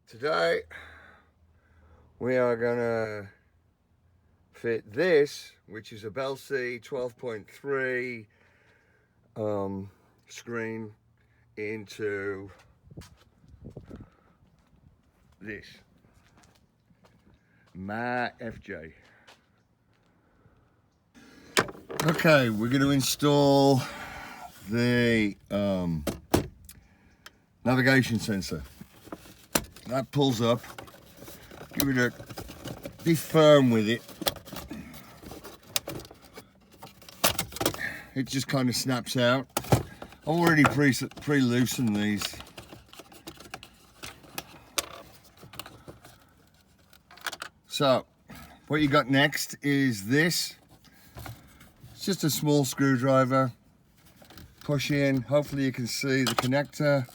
Today we are gonna fit this, which is a Bell C 12.3 screen, into this my FJ. Okay, we're going to install the navigation sensor. That pulls up. Give it be firm with it. It just kind of snaps out. I've already pre-loosened these. So, what you got next is this. It's just a small screwdriver. Push in. Hopefully you can see the connector.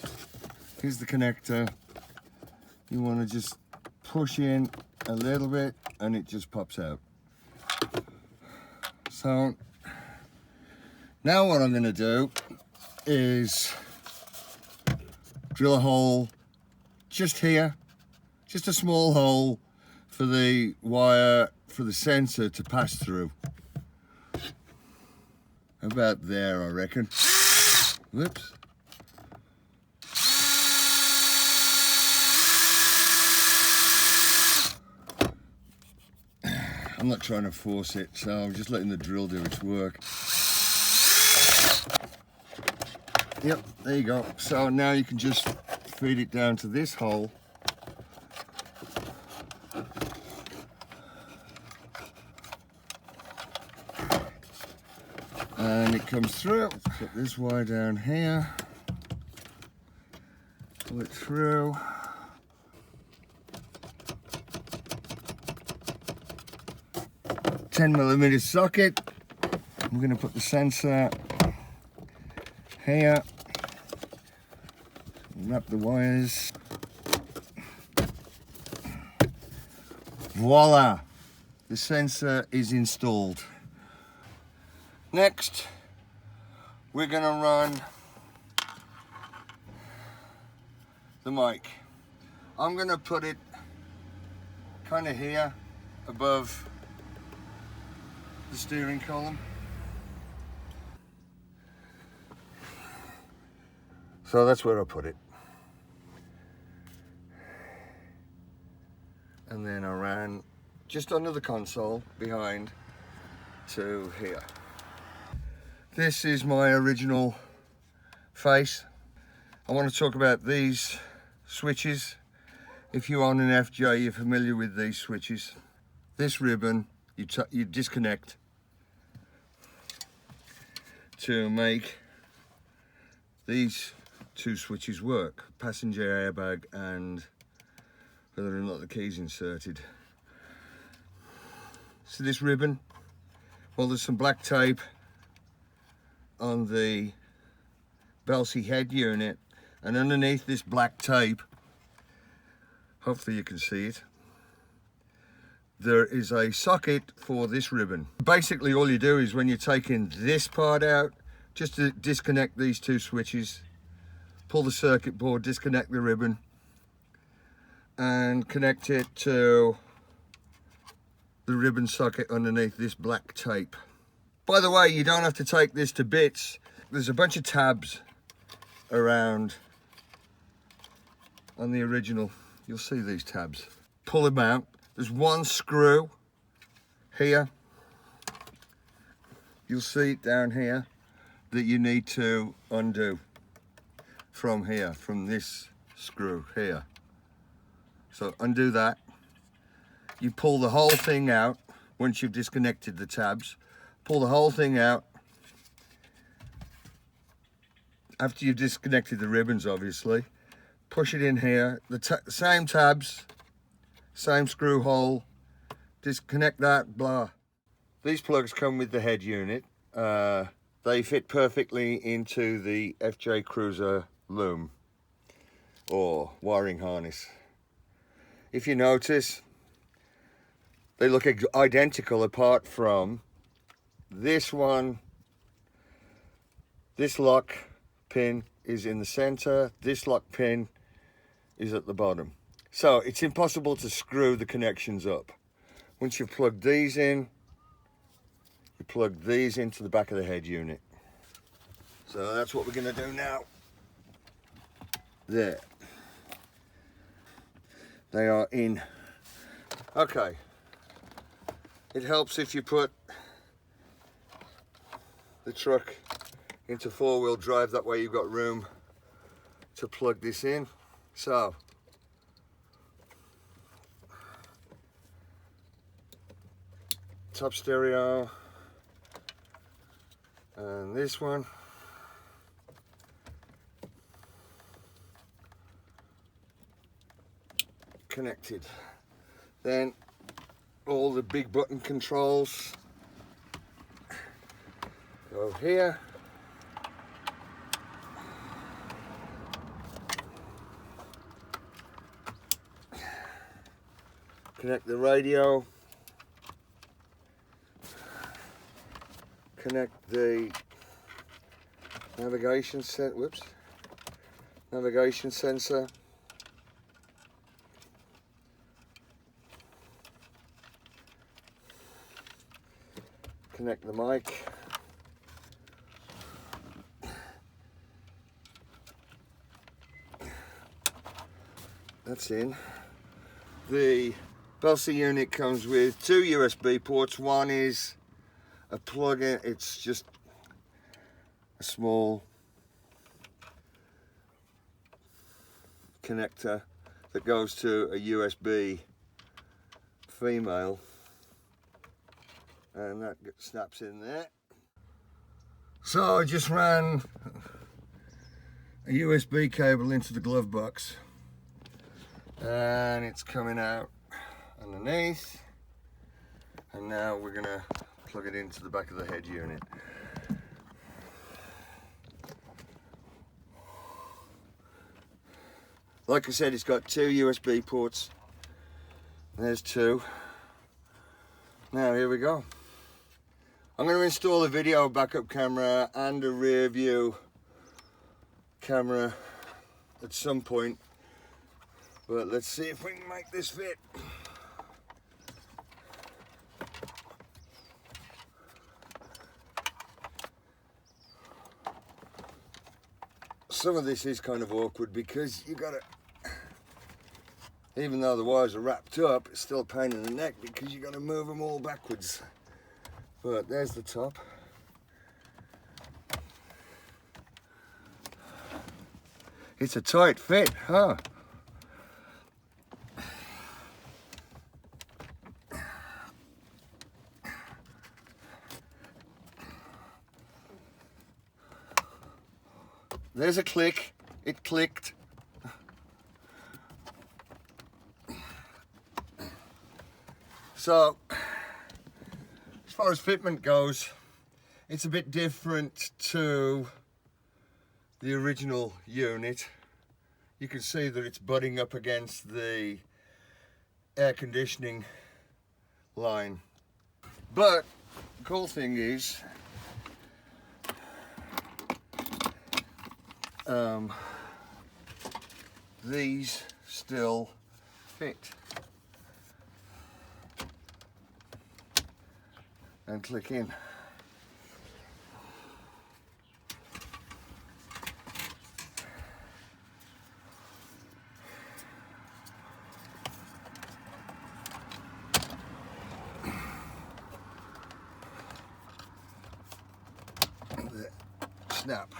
Here's the connector. You want to just push in a little bit and it just pops out. So now what I'm going to do is drill a hole just here, just a small hole for the wire for the sensor to pass through. About there, I reckon. Whoops. I'm not trying to force it, so I'm just letting the drill do its work. Yep, there you go. So now you can just feed it down to this hole. And it comes through. Put this wire down here. Pull it through. $10mm socket. I'm going to put the sensor here. Wrap the wires. Voila! The sensor is installed. Next, we're going to run the mic. I'm going to put it kind of here above the steering column. So that's where I put it. And then I ran just under the console behind to here. This is my original face. I want to talk about these switches. If you own an FJ, you're familiar with these switches. This ribbon, you disconnect to make these two switches work. Passenger airbag and whether or not the key's inserted. So this ribbon, well, there's some black tape on the Bell C head unit, and underneath this black tape, hopefully you can see it, there is a socket for this ribbon. Basically all you do is when you're taking this part out, just to disconnect these two switches, pull the circuit board, disconnect the ribbon, and connect it to the ribbon socket underneath this black tape. By the way, you don't have to take this to bits. There's a bunch of tabs around on the original. You'll see these tabs. Pull them out. There's one screw here. You'll see it down here that you need to undo from here, from this screw here. So undo that. You pull the whole thing out once you've disconnected the tabs. Pull the whole thing out. After you've disconnected the ribbons, obviously. Push it in here. The same tabs, same screw hole. Disconnect that, blah. These plugs come with the head unit. They fit perfectly into the FJ Cruiser loom or wiring harness. If you notice, they look identical apart from this one. This lock pin is in the center. This lock pin is at the bottom. So it's impossible to screw the connections up. Once you've plugged these in, you plug these into the back of the head unit. So that's what we're going to do now. There. They are in. Okay. It helps if you put the truck into four-wheel drive, that way you've got room to plug this in. So top stereo and this one. Connected. Then all the big button controls go here. Connect the radio. Connect the navigation navigation sensor. Connect the mic. That's in. The Belsey unit comes with two USB ports. One is a plug-in, it's just a small connector that goes to a USB female, and that snaps in there. So I just ran a USB cable into the glove box, and it's coming out underneath, and now we're gonna plug it into the back of the head unit. Like I said, it's got two USB ports. There's two. Now here we go. I'm going to install a video backup camera and a rear view camera at some point, but let's see if we can make this fit. Some of this is kind of awkward because you gotta, even though the wires are wrapped up, it's still a pain in the neck because you gotta move them all backwards. But there's the top. It's a tight fit, huh? There's a click. It clicked. So, as far as fitment goes, it's a bit different to the original unit. You can see that it's butting up against the air conditioning line. But the cool thing is, these still fit and click in. Snap.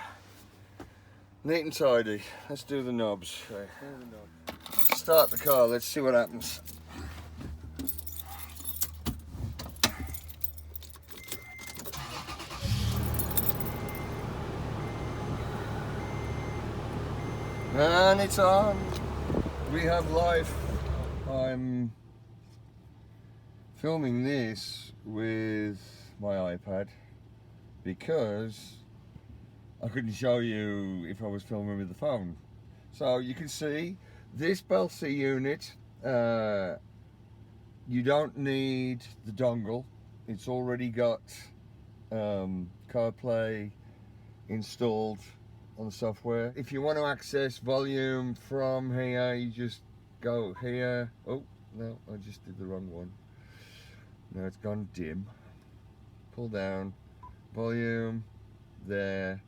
Neat and tidy. Let's do the knobs. Okay. Start the car, let's see what happens. And it's on. We have life. I'm filming this with my iPad because I couldn't show you if I was filming with the phone. So you can see this Belsey unit, you don't need the dongle. It's already got CarPlay installed on the software. If you want to access volume from here, you just go here. Oh no, I just did the wrong one. Now it's gone dim. Pull down, volume, there.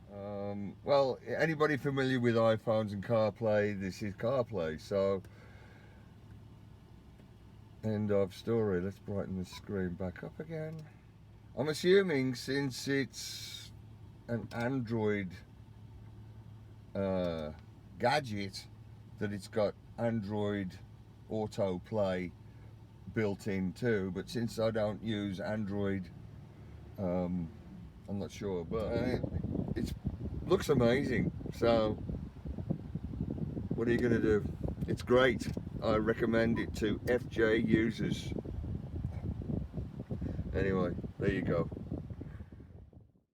Well, anybody familiar with iPhones and CarPlay, this is CarPlay, so end of story. Let's brighten the screen back up again. I'm assuming since it's an Android gadget that it's got Android autoplay built in too, but since I don't use Android, I'm not sure, but it looks amazing. So what are you gonna do? It's great. I recommend it to FJ users. Anyway, there you go.